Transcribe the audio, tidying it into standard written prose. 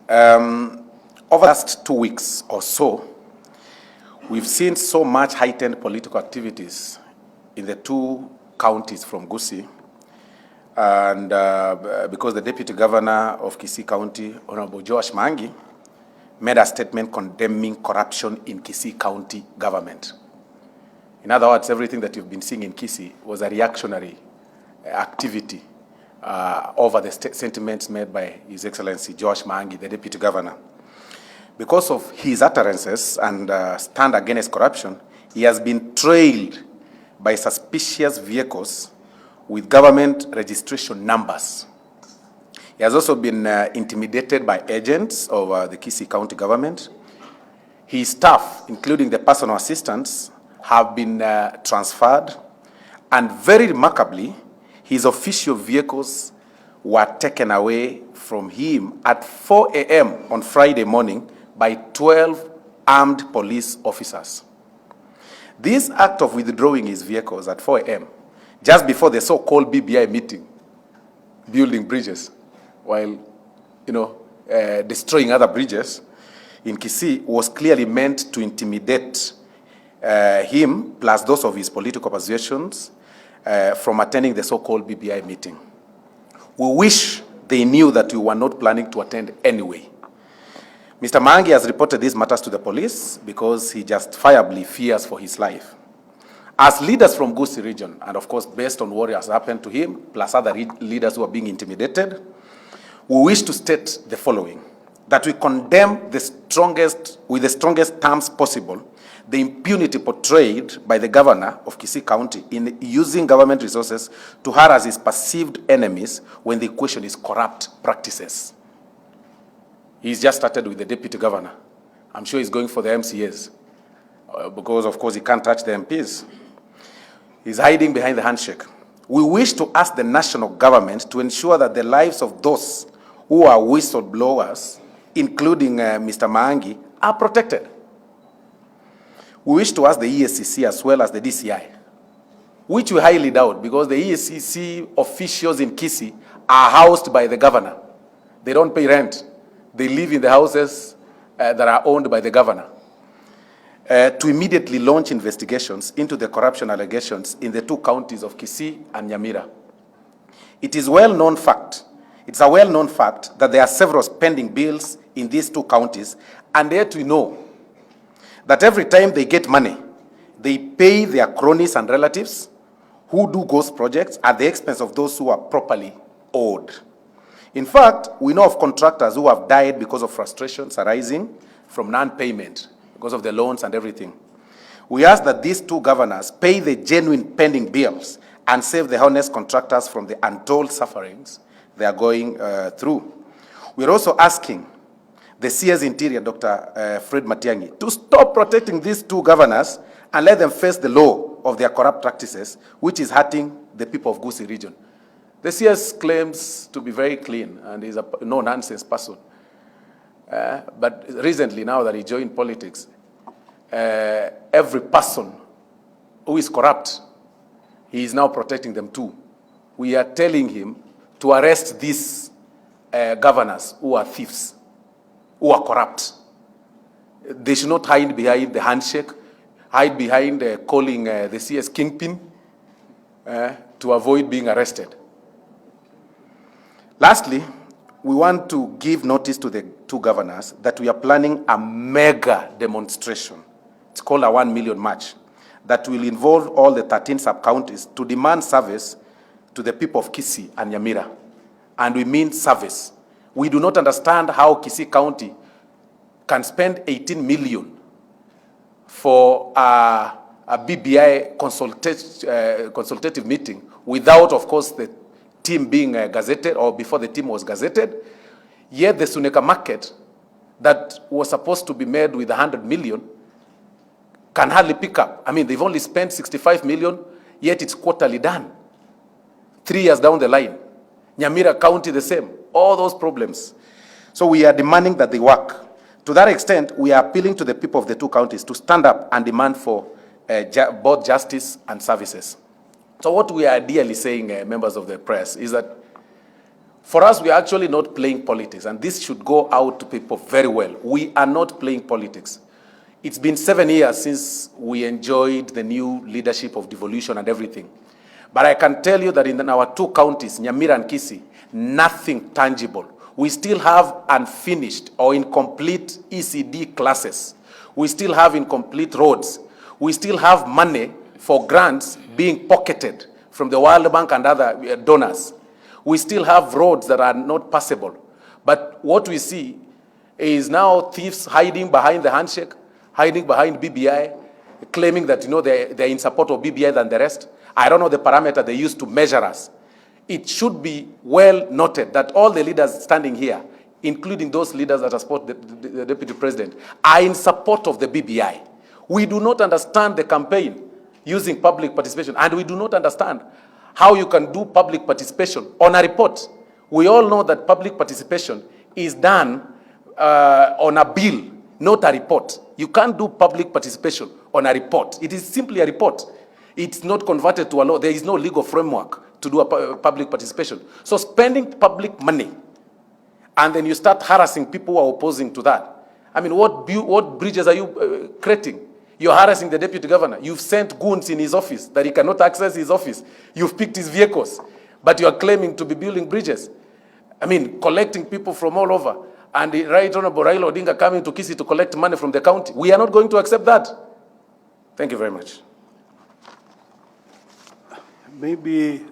Over the last 2 weeks or so, we've seen so much heightened political activities in the two counties from Kisii. And because the Deputy Governor of Kisii County, Honorable Joash Maangi, made a statement condemning corruption in Kisii County government. In other words, everything that you've been seeing in Kisii was a reactionary activity over the sentiments made by His Excellency Joash Maangi, the Deputy Governor. Because of his utterances and stand against corruption, he has been trailed by suspicious vehicles with government registration numbers. He has also been intimidated by agents of the Kisii County government. His staff, including the personal assistants, have been transferred, and very remarkably, his official vehicles were taken away from him at 4 a.m. on Friday morning by 12 armed police officers. This act of withdrawing his vehicles at 4 a.m., just before the so-called BBI meeting, building bridges, while destroying other bridges in Kisii, was clearly meant to intimidate him, plus those of his political persuasions, from attending the so-called BBI meeting. We wish they knew that we were not planning to attend anyway. Mr. Maangi has reported these matters to the police because he justifiably fears for his life. As leaders from Kisii region, and of course based on what has happened to him, plus other leaders who are being intimidated, we wish to state the following: that we condemn with the strongest terms possible the impunity portrayed by the governor of Kisii County in using government resources to harass his perceived enemies when the question is corrupt practices. He's just started with the deputy governor. I'm sure he's going for the MCAs because, of course, he can't touch the MPs. He's hiding behind the handshake. We wish to ask the national government to ensure that the lives of those who are whistleblowers, including Mr. Maangi, are protected. We wish to ask the EACC as well as the DCI, which we highly doubt because the EACC officials in Kisii are housed by the governor. They don't pay rent. They live in the houses that are owned by the governor. To immediately launch investigations into the corruption allegations in the two counties of Kisii and Nyamira. It's a well-known fact that there are several pending bills in these two counties, and yet we know that every time they get money, they pay their cronies and relatives who do ghost projects at the expense of those who are properly owed. In fact, we know of contractors who have died because of frustrations arising from non-payment, because of the loans and everything. We ask that these two governors pay the genuine pending bills and save the honest contractors from the untold sufferings they are going through. We're also asking the CS Interior, Dr. Fred Matiang'i, to stop protecting these two governors and let them face the law of their corrupt practices, which is hurting the people of Kisii region. The CS claims to be very clean and is a no-nonsense person. But recently, now that he joined politics, every person who is corrupt, he is now protecting them too. We are telling him to arrest these governors who are thieves, who are corrupt. They should not hide behind the handshake, hide behind calling the CS kingpin to avoid being arrested. Lastly, we want to give notice to the two governors that we are planning a mega demonstration. It's called a 1 million march that will involve all the 13 sub-counties to demand service to the people of Kisii and Nyamira. And we mean service. We do not understand how Kisii County can spend 18 million for a BBI consultative meeting without, of course, the team being gazetted or before the team was gazetted. Yet the Suneka market that was supposed to be made with 100 million can hardly pick up. I mean, they've only spent 65 million, yet it's quarterly done. 3 years down the line. Nyamira County the same. All those problems. So we are demanding that they work. To that extent, we are appealing to the people of the two counties to stand up and demand for both justice and services. So what we are ideally saying, members of the press, is that For us, we are actually not playing politics, and this should go out to people very well. We are not playing politics. It's been 7 years since we enjoyed the new leadership of devolution and everything. But I can tell you that in our 2 counties, Nyamira and Kisii, nothing tangible. We still have unfinished or incomplete ECD classes. We still have incomplete roads. We still have money for grants being pocketed from the World Bank and other donors. We still have roads that are not passable. But what we see is now thieves hiding behind the handshake, hiding behind BBI, claiming that they're in support of BBI than the rest. I don't know the parameter they use to measure us. It should be well noted that all the leaders standing here, including those leaders that support the Deputy President, are in support of the BBI. We do not understand the campaign using public participation, and we do not understand how you can do public participation on a report. We all know that public participation is done on a bill, not a report. You can't do public participation on a report. It is simply a report. It's not converted to a law. There is no legal framework to do a public participation. So spending public money, and then you start harassing people who are opposing to that. I mean, what bridges are you creating? You're harassing the deputy governor. You've sent goons in his office that he cannot access his office. You've picked his vehicles, but you are claiming to be building bridges. I mean, collecting people from all over. And the Right Honorable Raila Odinga coming to Kisii to collect money from the county. We are not going to accept that. Thank you very much. Maybe